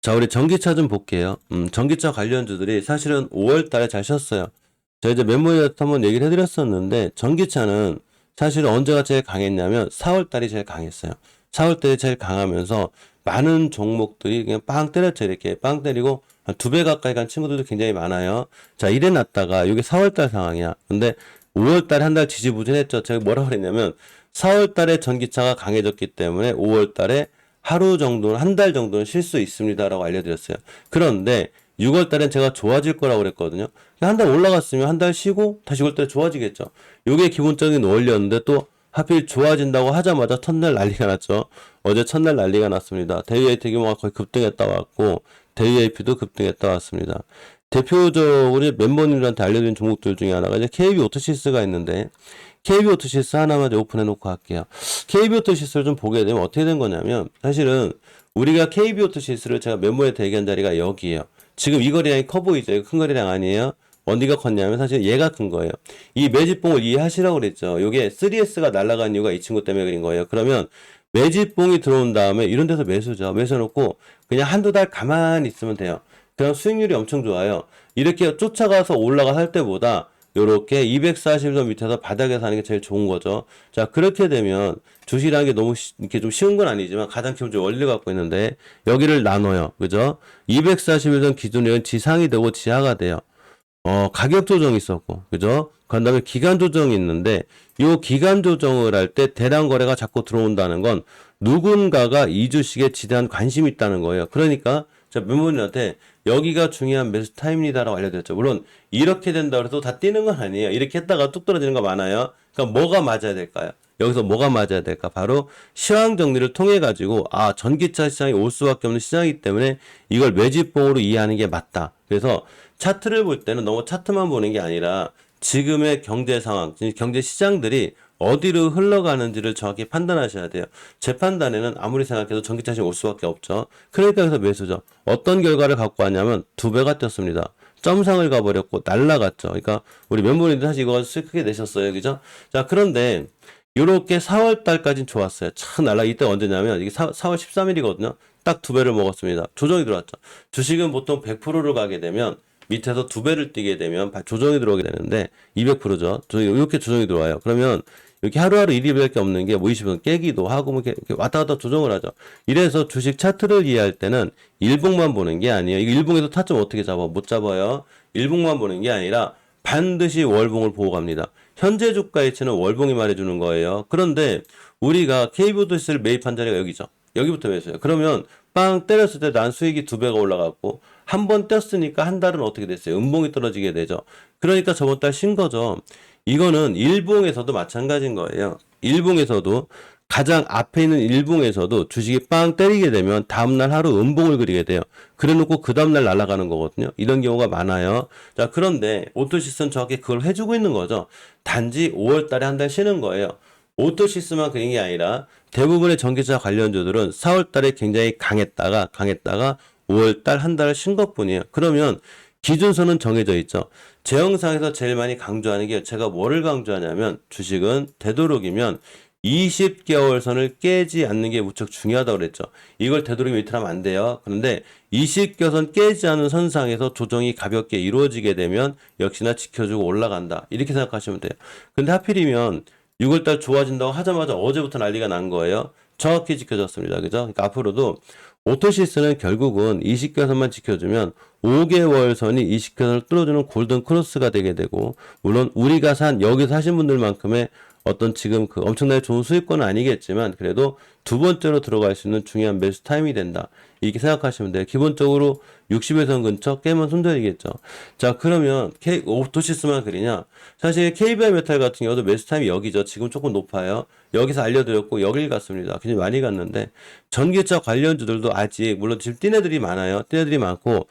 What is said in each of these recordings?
자, 우리 전기차 좀 볼게요. 전기차 관련주들이 사실은 5월 달에 잘 쉬었어요. 제가 이제 멤버에 한번 얘기를 해드렸었는데, 전기차는 사실은 언제가 제일 강했냐면 4월 달이 제일 강했어요. 4월 달이 제일 강하면서 많은 종목들이 그냥 빵 때렸죠. 이렇게 빵 때리고 한 2배 가까이 간 친구들도 굉장히 많아요. 자, 이래 놨다가 이게 4월 달 상황이야. 근데 5월 달에 한 달 지지부진했죠. 제가 뭐라 그랬냐면 4월 달에 전기차가 강해졌기 때문에 5월 달에 하루 정도는, 한 달 정도는 쉴 수 있습니다라고 알려드렸어요. 그런데 6월 달엔 제가 좋아질 거라고 그랬거든요. 한 달 올라갔으면 한 달 쉬고 다시 6월 달에 좋아지겠죠. 요게 기본적인 원리였는데 또 하필 좋아진다고 하자마자 첫날 난리가 났죠. 어제 첫날 난리가 났습니다. 데이웨이트 규모가 거의 급등했다 왔고 데이웨이프도 급등했다 왔습니다. 대표적으로 멤버님들한테 알려드린 종목들 중에 하나가 이제 KB오토시스가 있는데 KB오토시스 하나만 오픈해 놓고 할게요. KB오토시스를 좀 보게 되면 어떻게 된 거냐면 사실은 우리가 KB오토시스를 제가 멤버에 대기한 자리가 여기에요. 지금 이 거리량이 커 보이죠? 이거 큰 거리량 아니에요? 어디가 컸냐면 사실 얘가 큰 거예요. 이 매집봉을 이해하시라고 그랬죠. 이게 3S가 날아간 이유가 이 친구 때문에 그린 거예요. 그러면 매집봉이 들어온 다음에 이런 데서 매수죠. 매수해놓고 그냥 한두 달 가만히 있으면 돼요. 그럼 수익률이 엄청 좋아요. 이렇게 쫓아가서 올라가 할 때보다 요렇게 240선 밑에서 바닥에서 하는 게 제일 좋은 거죠. 자, 그렇게 되면 주식이라는 게 너무 이렇게 좀 쉬운 건 아니지만 가장 기본적으로 원리를 갖고 있는데 여기를 나눠요. 그죠? 241선 기준은 지상이 되고 지하가 돼요. 가격 조정이 있었고, 그죠? 그 다음에 기간 조정이 있는데, 요 기간 조정을 할 때 대량 거래가 자꾸 들어온다는 건 누군가가 이 주식에 지대한 관심이 있다는 거예요. 그러니까, 제가 멤버님한테 여기가 중요한 매수 타임이다라고 알려드렸죠. 물론, 이렇게 된다 그래도 다 뛰는 건 아니에요. 이렇게 했다가 뚝 떨어지는 거 많아요. 그러니까 뭐가 맞아야 될까요? 여기서 뭐가 맞아야 될까? 바로 시황 정리를 통해 가지고 전기차 시장이 올 수밖에 없는 시장이기 때문에 이걸 매집봉으로 이해하는 게 맞다. 그래서 차트를 볼 때는 너무 차트만 보는 게 아니라 지금의 경제 상황, 경제 시장들이 어디로 흘러가는지를 정확히 판단하셔야 돼요. 제 판단에는 아무리 생각해도 전기차 시장이 올 수밖에 없죠. 그러니까 여기서 매수죠. 어떤 결과를 갖고 왔냐면 2배가 뛰었습니다. 점상을 가버렸고 날라갔죠. 그러니까 우리 멤버님들 사실 이거 수익 크게 내셨어요. 그죠? 자, 그런데 요렇게 4월 달까지는 좋았어요. 참 이때 언제냐면 이게 4월 13일이거든요. 딱 2배를 먹었습니다. 조정이 들어왔죠. 주식은 보통 100%를 가게 되면 밑에서 2배를 뛰게 되면 조정이 들어오게 되는데 200%죠. 이렇게 조정이 들어와요. 그러면 이렇게 하루하루 일이 밖에 없는 게 뭐 20분 깨기도 하고 뭐 이렇게 왔다 갔다 조정을 하죠. 이래서 주식 차트를 이해할 때는 일봉만 보는 게 아니에요. 이거 일봉에서 타점 어떻게 잡아? 못 잡아요. 일봉만 보는 게 아니라 반드시 월봉을 보고 갑니다. 현재 주가 이치는 월봉이 말해주는 거예요. 그런데 우리가 K보드스를 매입한 자리가 여기죠. 여기부터 매수해요. 그러면 빵 때렸을 때 난 수익이 2배가 올라갔고 한 번 뗐으니까 한 달은 어떻게 됐어요? 음봉이 떨어지게 되죠. 그러니까 저번 달 신 거죠. 이거는 일봉에서도 마찬가지인 거예요. 일봉에서도 가장 앞에 있는 일봉에서도 주식이 빵 때리게 되면 다음날 하루 음봉을 그리게 돼요. 그래 놓고 그 다음날 날아가는 거거든요. 이런 경우가 많아요. 자, 그런데 오토시스는 정확히 그걸 해주고 있는 거죠. 단지 5월 달에 한 달 쉬는 거예요. 오토시스만 그린 게 아니라 대부분의 전기차 관련주들은 4월 달에 굉장히 강했다가 5월 달 한 달을 쉰 것뿐이에요. 그러면 기준선은 정해져 있죠. 제 영상에서 제일 많이 강조하는 게 제가 뭐를 강조하냐면 주식은 되도록이면 20개월 선을 깨지 않는 게 무척 중요하다고 그랬죠. 이걸 되도록이면 이틀 하면 안 돼요. 그런데 20개월 선 깨지 않은 선상에서 조정이 가볍게 이루어지게 되면 역시나 지켜주고 올라간다. 이렇게 생각하시면 돼요. 근데 하필이면 6월달 좋아진다고 하자마자 어제부터 난리가 난 거예요. 정확히 지켜졌습니다. 그죠? 그러니까 앞으로도 오토시스는 결국은 20개선만 지켜주면 5개월 선이 20개선을 뚫어주는 골든 크로스가 되게 되고, 물론 우리가 여기서 사신 분들만큼의 어떤 지금 그 엄청나게 좋은 수익권은 아니겠지만 그래도 두 번째로 들어갈 수 있는 중요한 매수 타임이 된다. 이렇게 생각하시면 돼요. 기본적으로 60에선 근처 깨면 손절이겠죠. 자, 그러면 오토시스만 그리냐? 사실 KBI 메탈 같은 경우도 매수 타임이 여기죠. 지금 조금 높아요. 여기서 알려드렸고 여길 갔습니다. 굉장히 많이 갔는데 전기차 관련주들도 아직 물론 지금 뛴 애들이 많아요. 뛴 애들이 많고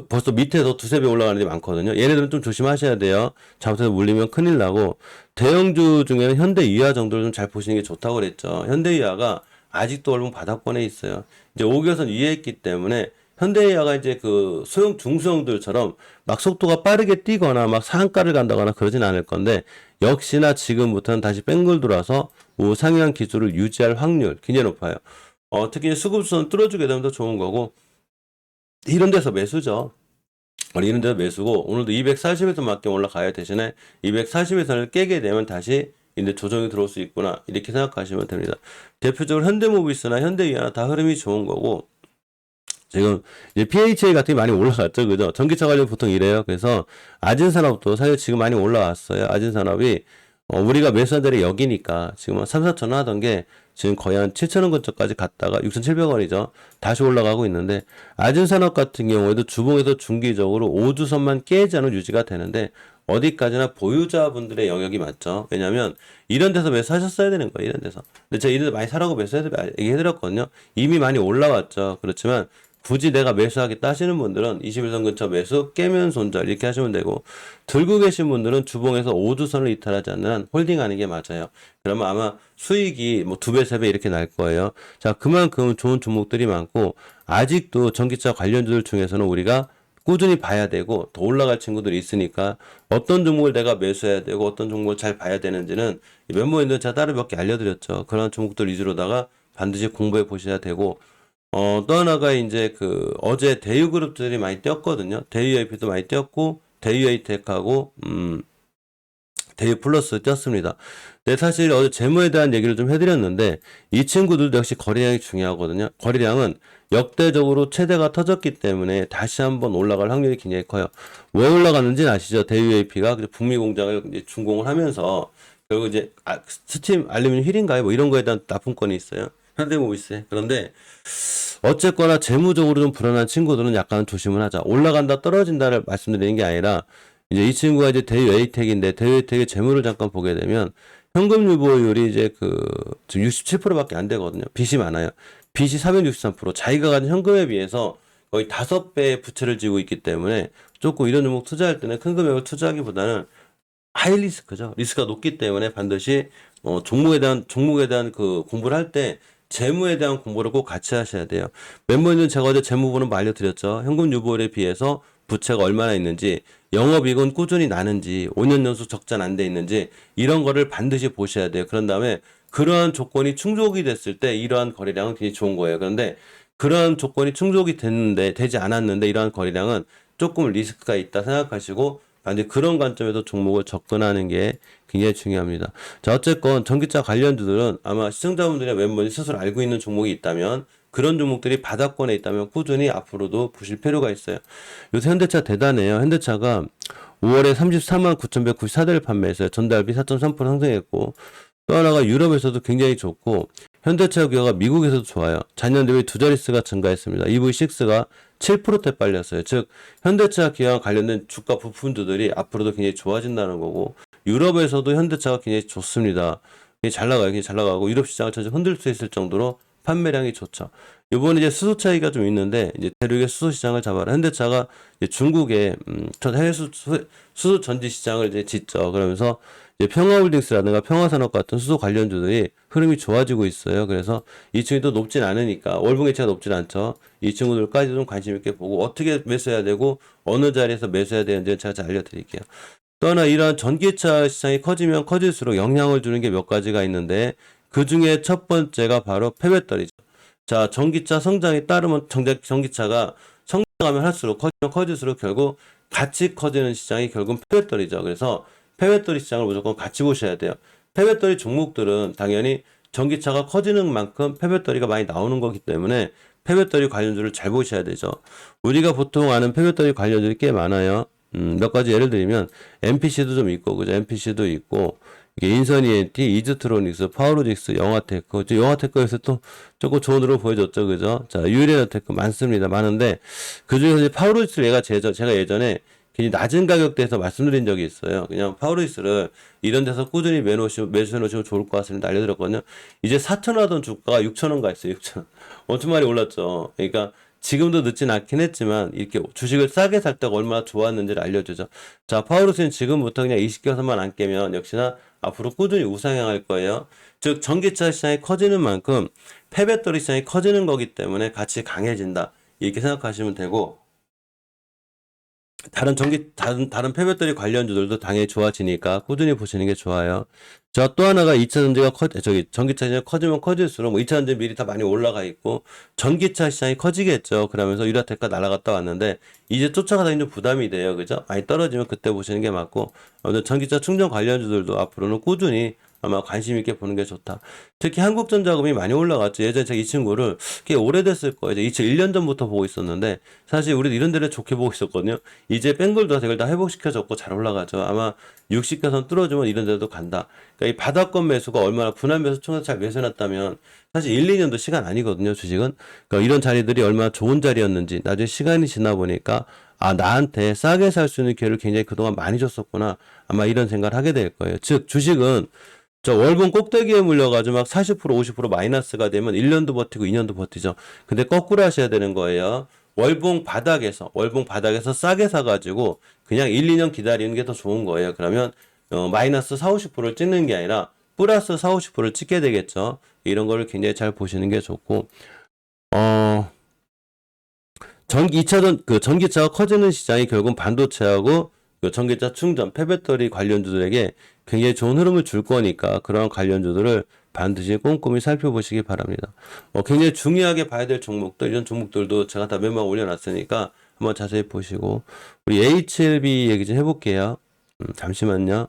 벌써 밑에서 두세 배 올라가는 게 많거든요. 얘네들은 좀 조심하셔야 돼요. 잘못해서 물리면 큰일 나고, 대형주 중에는 현대위아 정도를 좀 잘 보시는 게 좋다고 그랬죠. 현대위아가 아직도 얼른 바닥권에 있어요. 이제 5개선 위에 있기 때문에 현대위아가 이제 그 중소형들처럼 막 속도가 빠르게 뛰거나 막 상한가를 간다거나 그러진 않을 건데, 역시나 지금부터는 다시 뺑글 돌아서 우상향 기술을 유지할 확률 굉장히 높아요. 특히 수급선 뚫어주게 되면 더 좋은 거고, 이런 데서 매수죠. 이런 데서 매수고, 오늘도 240에서 맞게 올라가야 대신에 240에서를 깨게 되면 다시 이제 조정이 들어올 수 있구나, 이렇게 생각하시면 됩니다. 대표적으로 현대모비스나 현대위아나 다 흐름이 좋은 거고, 지금 이제 PHA 같은 게 많이 올라갔죠, 그죠? 전기차 관련 보통 이래요. 그래서 아진산업도 사실 지금 많이 올라왔어요. 아진산업이 우리가 매수한 자리 여기니까 지금 한 3, 4천 원 하던 게 지금 거의 한 7천 원 근처까지 갔다가 6,700원이죠. 다시 올라가고 있는데, 아진산업 같은 경우에도 주봉에서 중기적으로 5주선만 깨지 않은 유지가 되는데, 어디까지나 보유자분들의 영역이 맞죠. 왜냐면 이런 데서 매수하셨어야 되는 거예요, 이런 데서. 근데 제가 이런 데 많이 사라고 얘기해드렸거든요. 이미 많이 올라왔죠. 그렇지만 굳이 내가 매수하겠다 하시는 분들은 21선 근처 매수, 깨면 손절, 이렇게 하시면 되고, 들고 계신 분들은 주봉에서 5주선을 이탈하지 않는 한 홀딩하는 게 맞아요. 그러면 아마 수익이 뭐 2배, 3배 이렇게 날 거예요. 자, 그만큼 좋은 종목들이 많고, 아직도 전기차 관련주들 중에서는 우리가 꾸준히 봐야 되고 더 올라갈 친구들이 있으니까, 어떤 종목을 내가 매수해야 되고 어떤 종목을 잘 봐야 되는지는 멤버인들 제가 따로 몇 개 알려드렸죠. 그런 종목들 위주로다가 반드시 공부해 보셔야 되고, 또 하나가 이제 어제 대유그룹들이 많이 뛰었거든요. 대유AP도 많이 뛰었고, 대유에이텍하고, 대유플러스 뛰었습니다. 근데 사실 어제 재무에 대한 얘기를 좀 해드렸는데, 이 친구들도 역시 거래량이 중요하거든요. 거래량은 역대적으로 최대가 터졌기 때문에 다시 한번 올라갈 확률이 굉장히 커요. 왜 올라가는지는 아시죠? 대유AP가 북미 공장을 이제 준공을 하면서, 결국 이제 스팀 알루미늄 휠인가요? 뭐 이런 거에 대한 납품권이 있어요. 현대모비스에. 그런데 어쨌거나 재무적으로 좀 불안한 친구들은 약간 조심을 하자. 올라간다 떨어진다를 말씀드리는 게 아니라, 이제 이 친구가 이제 대유에이텍인데, 대유에이텍의 재무를 잠깐 보게 되면 현금 유보율이 이제 지금 67%밖에 안 되거든요. 빚이 많아요. 빚이 463%. 자기가 가진 현금에 비해서 거의 5배의 부채를 지고 있기 때문에, 조금 이런 종목 투자할 때는 큰 금액을 투자하기보다는 하이 리스크죠. 리스크가 높기 때문에 반드시 종목에 대한 공부를 할 때 재무에 대한 공부를 꼭 같이 하셔야 돼요. 멤버님은 제가 어제 재무 보는 거 알려드렸죠. 현금 유보율에 비해서 부채가 얼마나 있는지, 영업이익은 꾸준히 나는지, 5년 연속 적자 안 돼 있는지, 이런 거를 반드시 보셔야 돼요. 그런 다음에 그러한 조건이 충족이 됐을 때 이러한 거래량은 굉장히 좋은 거예요. 그런데 그러한 조건이 충족이 되지 않았는데 이러한 거래량은 조금 리스크가 있다 생각하시고, 반드시 그런 관점에서 종목을 접근하는 게 굉장히 중요합니다. 자, 어쨌건 전기차 관련주들은 아마 시청자분들이나 멤버들이 스스로 알고 있는 종목이 있다면, 그런 종목들이 바닥권에 있다면 꾸준히 앞으로도 보실 필요가 있어요. 요새 현대차 대단해요. 현대차가 5월에 34만 9,194대를 판매했어요. 전달비 4.3% 상승했고, 또 하나가 유럽에서도 굉장히 좋고, 현대차 기어가 미국에서도 좋아요. 작년 대비 두 자릿수가 증가했습니다. EV6가 7%대 빨렸어요. 즉, 현대차 기어와 관련된 주가 부품주들이 앞으로도 굉장히 좋아진다는 거고, 유럽에서도 현대차가 굉장히 좋습니다. 굉장히 잘 나가요. 굉장히 잘 나가고, 유럽 시장을 전체 흔들 수 있을 정도로 판매량이 좋죠. 이번에 이제 수소 차이가 좀 있는데, 이제 대륙의 수소 시장을 잡아라. 현대차가 이제 중국의 전 해외 수소 전지 시장을 이제 짓죠. 그러면서 이제 평화홀딩스라든가 평화산업 같은 수소 관련주들이 흐름이 좋아지고 있어요. 그래서 이 친구도 높진 않으니까 월봉해치가 높진 않죠. 이 친구들까지도 좀 관심 있게 보고, 어떻게 매수해야 되고 어느 자리에서 매수해야 되는지 제가 잘 알려드릴게요. 또 하나, 이러한 전기차 시장이 커지면 커질수록 영향을 주는 게 몇 가지가 있는데, 그 중에 첫 번째가 바로 폐배터리죠. 자, 전기차 성장에 따르면 전기차가 성장하면 할수록, 커지면 커질수록 결국 같이 커지는 시장이 결국은 폐배터리죠. 그래서 폐배터리 시장을 무조건 같이 보셔야 돼요. 폐배터리 종목들은 당연히 전기차가 커지는 만큼 폐배터리가 많이 나오는 거기 때문에 폐배터리 관련주를 잘 보셔야 되죠. 우리가 보통 아는 폐배터리 관련주들이 꽤 많아요. 몇 가지 예를 들면 MPC도 좀 있고, 그죠? MPC도 있고, 이게 인선 ENT, 이즈트로닉스, 파워로직스, 영화테크. 영화테크에서 또 조금 좋은 으로 보여줬죠, 그죠? 자, 유일에너테크 많습니다. 많은데 그 중에서 이제 파워로직스를 제가 예전에 굉장히 낮은 가격대에서 말씀드린 적이 있어요. 그냥 파워로직스를 이런 데서 꾸준히 매수해 놓으시면 좋을 것 같습니다. 알려드렸거든요. 이제 4,000원 하던 주가가 6,000원 가 있어요. 6,000원. 엄청 많이 올랐죠. 그러니까 지금도 늦진 않긴 했지만, 이렇게 주식을 싸게 살 때가 얼마나 좋았는지를 알려주죠. 자, 파워로스는 지금부터 그냥 20개선만 안 깨면 역시나 앞으로 꾸준히 우상향할 거예요. 즉, 전기차 시장이 커지는 만큼 폐배터리 시장이 커지는 거기 때문에 같이 강해진다, 이렇게 생각하시면 되고, 다른 폐배터리 관련주들도 당연히 좋아지니까 꾸준히 보시는 게 좋아요. 저 또 하나가 2차 전지가 전기차 시장이 커지면 커질수록 뭐 2차 전지 미리 다 많이 올라가 있고 전기차 시장이 커지겠죠. 그러면서 유라테크가 날아갔다 왔는데 이제 쫓아가다 좀 부담이 돼요. 그죠? 많이 떨어지면 그때 보시는 게 맞고 아무튼 전기차 충전 관련주들도 앞으로는 꾸준히 아마 관심 있게 보는 게 좋다. 특히 한국전자금이 많이 올라갔죠. 예전에 제가 이 친구를 꽤 오래됐을 거예요. 2001년 전부터 보고 있었는데 사실 우리도 이런 데를 좋게 보고 있었거든요. 이제 뺑글도 이걸 다 회복시켜줬고 잘 올라가죠. 아마 60개선 뚫어주면 이런 데도 간다. 그러니까 이 바닥권 매수가 얼마나 분할 매수 총에서 잘 매수해놨다면 사실 1, 2년도 시간 아니거든요. 주식은. 그러니까 이런 자리들이 얼마나 좋은 자리였는지 나중에 시간이 지나 보니까 아 나한테 싸게 살 수 있는 기회를 굉장히 그동안 많이 줬었구나. 아마 이런 생각을 하게 될 거예요. 즉 주식은 저 월봉 꼭대기에 물려가지고 막 40% 50% 마이너스가 되면 1년도 버티고 2년도 버티죠. 근데 거꾸로 하셔야 되는 거예요. 월봉 바닥에서 싸게 사가지고 그냥 1, 2년 기다리는 게 더 좋은 거예요. 그러면 마이너스 4, 50%를 찍는 게 아니라 플러스 4, 50%를 찍게 되겠죠. 이런 거를 굉장히 잘 보시는 게 좋고 어 2차전 전기차가 커지는 시장이 결국 반도체하고 그 전기차 충전, 폐배터리 관련주들에게 굉장히 좋은 흐름을 줄 거니까 그런 관련주들을 반드시 꼼꼼히 살펴보시기 바랍니다. 굉장히 중요하게 봐야 될 종목들, 이런 종목들도 제가 다 메모 올려놨으니까 한번 자세히 보시고 우리 HLB 얘기 좀 해볼게요. 잠시만요.